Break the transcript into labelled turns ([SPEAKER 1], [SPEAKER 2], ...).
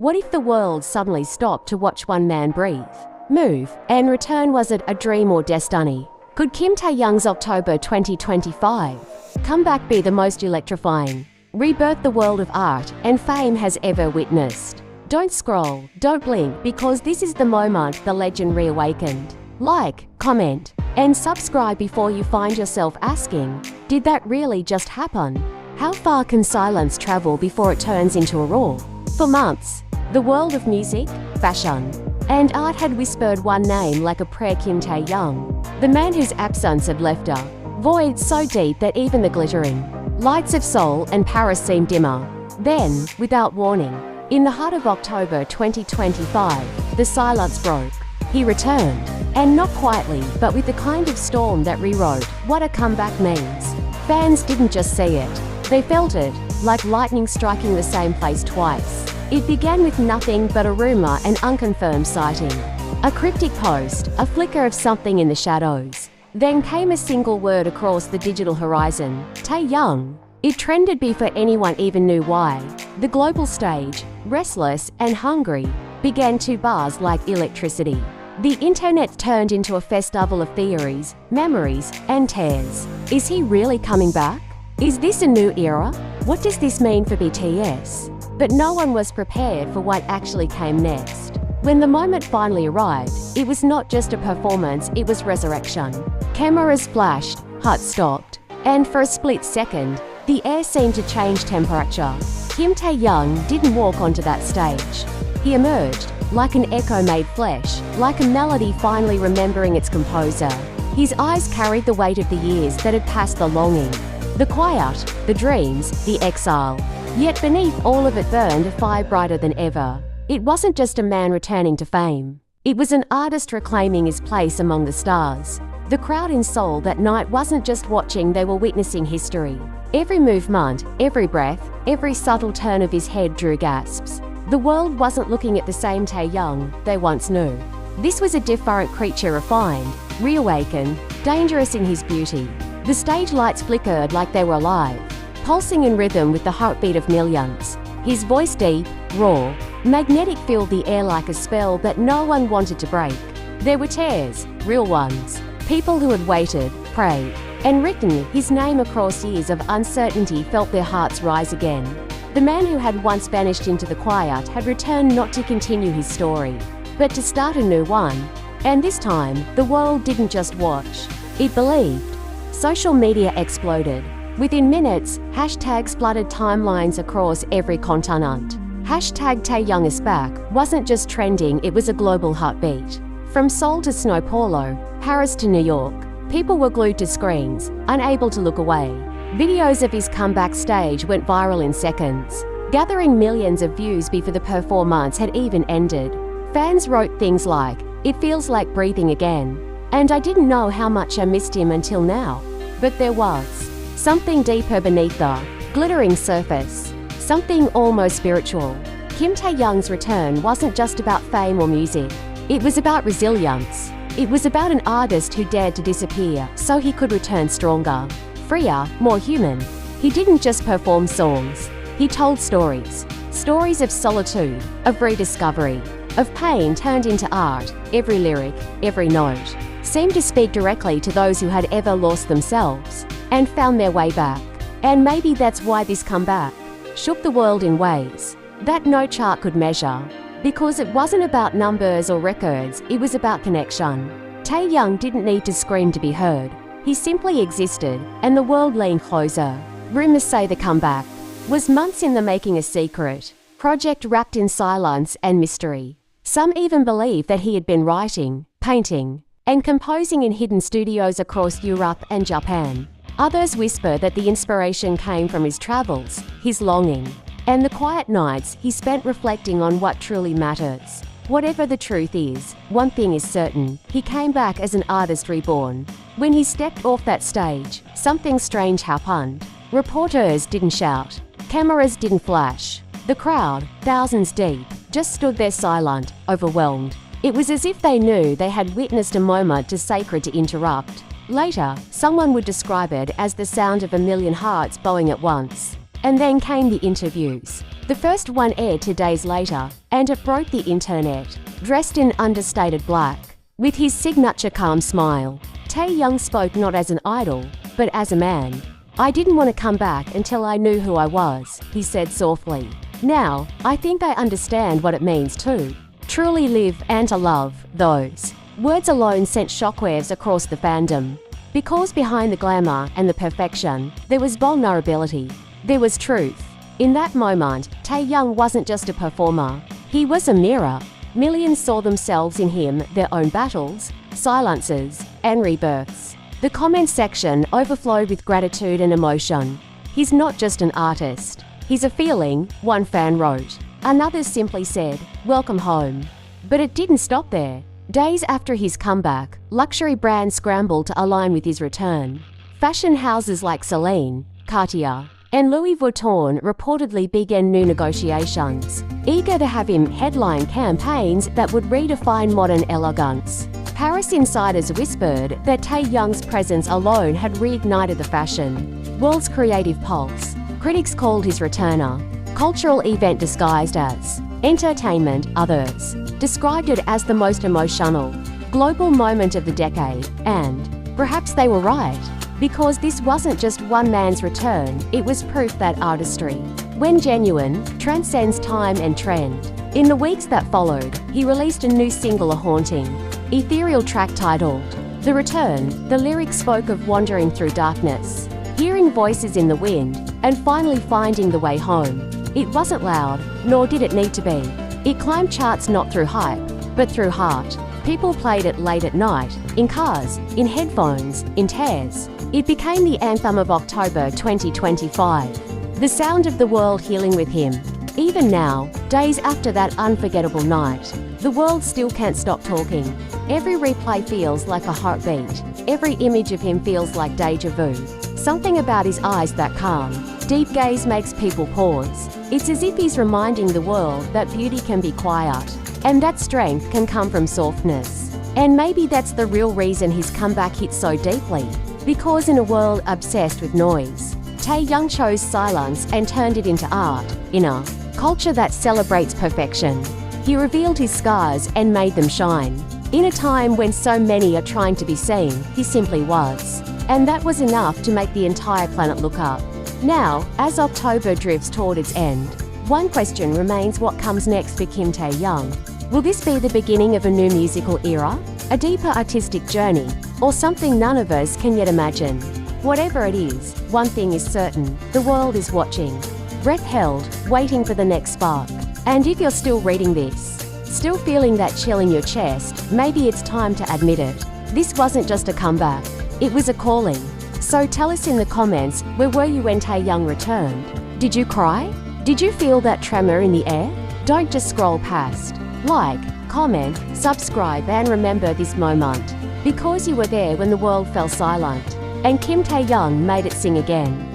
[SPEAKER 1] What if the world suddenly stopped to watch one man breathe, move, and return? Was it a dream or destiny? Could Kim Taehyung's October 2025 comeback be the most electrifying rebirth the world of art and fame has ever witnessed? Don't scroll, don't blink, because this is the moment the legend reawakened. Like, comment, and subscribe before you find yourself asking, did that really just happen? How far can silence travel before it turns into a roar? For months, the world of music, fashion, and art had whispered one name like a prayer: Kim Taehyung, the man whose absence had left a void so deep that even the glittering lights of Seoul and Paris seemed dimmer. Then, without warning, in the heart of October 2025, the silence broke. He returned, and not quietly, but with the kind of storm that rewrote what a comeback means. Fans didn't just see it, they felt it, like lightning striking the same place twice. It began with nothing but a rumor and unconfirmed sighting. A cryptic post, a flicker of something in the shadows. Then came a single word across the digital horizon: Taehyung. It trended before anyone even knew why. The global stage, restless and hungry, began to buzz like electricity. The internet turned into a festival of theories, memories, and tears. Is he really coming back? Is this a new era? What does this mean for BTS? But no one was prepared for what actually came next. When the moment finally arrived, it was not just a performance, it was resurrection. Cameras flashed, hearts stopped, and for a split second, the air seemed to change temperature. Kim Taehyung didn't walk onto that stage. He emerged, like an echo made flesh, like a melody finally remembering its composer. His eyes carried the weight of the years that had passed, the longing, the quiet, the dreams, the exile. Yet beneath all of it burned a fire brighter than ever. It wasn't just a man returning to fame. It was an artist reclaiming his place among the stars. The crowd in Seoul that night wasn't just watching, they were witnessing history. Every movement, every breath, every subtle turn of his head drew gasps. The world wasn't looking at the same Taehyung they once knew. This was a different creature, refined, reawakened, dangerous in his beauty. The stage lights flickered like they were alive, pulsing in rhythm with the heartbeat of millions. His voice, deep, raw, magnetic, filled the air like a spell that no one wanted to break. There were tears, real ones. People who had waited, prayed, and written his name across years of uncertainty felt their hearts rise again. The man who had once vanished into the quiet had returned, not to continue his story, but to start a new one. And this time, the world didn't just watch, it believed. Social media exploded. Within minutes, hashtags flooded timelines across every continent. Hashtag Taehyung is back wasn't just trending, it was a global heartbeat. From Seoul to Sao Paulo, Paris to New York, people were glued to screens, unable to look away. Videos of his comeback stage went viral in seconds, gathering millions of views before the performance had even ended. Fans wrote things like, "It feels like breathing again," and "I didn't know how much I missed him until now." But there was something deeper beneath the glittering surface, something almost spiritual. Kim Taehyung's return wasn't just about fame or music. It was about resilience. It was about an artist who dared to disappear so he could return stronger, freer, more human. He didn't just perform songs. He told stories. Stories of solitude, of rediscovery, of pain turned into art. Every lyric, every note, seemed to speak directly to those who had ever lost themselves and found their way back. And maybe that's why this comeback shook the world in ways that no chart could measure. Because it wasn't about numbers or records, it was about connection. Taehyung didn't need to scream to be heard. He simply existed, and the world leaned closer. Rumors say the comeback was months in the making, a secret project wrapped in silence and mystery. Some even believe that he had been writing, painting, and composing in hidden studios across Europe and Japan. Others whisper that the inspiration came from his travels, his longing, and the quiet nights he spent reflecting on what truly matters. Whatever the truth is, one thing is certain: he came back as an artist reborn. When he stepped off that stage, something strange happened. Reporters didn't shout. Cameras didn't flash. The crowd, thousands deep, just stood there silent, overwhelmed. It was as if they knew they had witnessed a moment too sacred to interrupt. Later, someone would describe it as the sound of a million hearts bowing at once. And then came the interviews. The first one aired 2 days later, and it broke the internet. Dressed in understated black, with his signature calm smile, Taehyung spoke not as an idol, but as a man. "I didn't want to come back until I knew who I was," he said softly. "Now, I think I understand what it means to truly live and to love." Those words alone sent shockwaves across the fandom. Because behind the glamour and the perfection, there was vulnerability. There was truth. In that moment, Taehyung wasn't just a performer. He was a mirror. Millions saw themselves in him, their own battles, silences, and rebirths. The comment section overflowed with gratitude and emotion. "He's not just an artist. He's a feeling," one fan wrote. Another simply said, "Welcome home." But it didn't stop there. Days after his comeback, luxury brands scrambled to align with his return. Fashion houses like Celine, Cartier, and Louis Vuitton reportedly began new negotiations, eager to have him headline campaigns that would redefine modern elegance. Paris insiders whispered that Taehyung's presence alone had reignited the fashion world's creative pulse. Critics called his return a cultural event disguised as entertainment. Others described it as the most emotional, global moment of the decade, and perhaps they were right, because this wasn't just one man's return, it was proof that artistry, when genuine, transcends time and trend. In the weeks that followed, he released a new single, a haunting, ethereal track titled The Return. The lyrics spoke of wandering through darkness, hearing voices in the wind, and finally finding the way home. It wasn't loud, nor did it need to be. It climbed charts not through hype, but through heart. People played it late at night, in cars, in headphones, in tears. It became the anthem of October 2025. The sound of the world healing with him. Even now, days after that unforgettable night, the world still can't stop talking. Every replay feels like a heartbeat. Every image of him feels like deja vu. Something about his eyes, that calm, deep gaze, makes people pause. It's as if he's reminding the world that beauty can be quiet, and that strength can come from softness. And maybe that's the real reason his comeback hit so deeply. Because in a world obsessed with noise, Taehyung chose silence and turned it into art. In a culture that celebrates perfection, he revealed his scars and made them shine. In a time when so many are trying to be seen, he simply was. And that was enough to make the entire planet look up. Now, as October drifts toward its end, one question remains: what comes next for Kim Taehyung? Will this be the beginning of a new musical era, a deeper artistic journey, or something none of us can yet imagine? Whatever it is, one thing is certain: the world is watching. Breath held, waiting for the next spark. And if you're still reading this, still feeling that chill in your chest, maybe it's time to admit it. This wasn't just a comeback, it was a calling. So tell us in the comments, where were you when Taehyung returned? Did you cry? Did you feel that tremor in the air? Don't just scroll past. Like, comment, subscribe, and remember this moment, because you were there when the world fell silent, and Kim Taehyung made it sing again.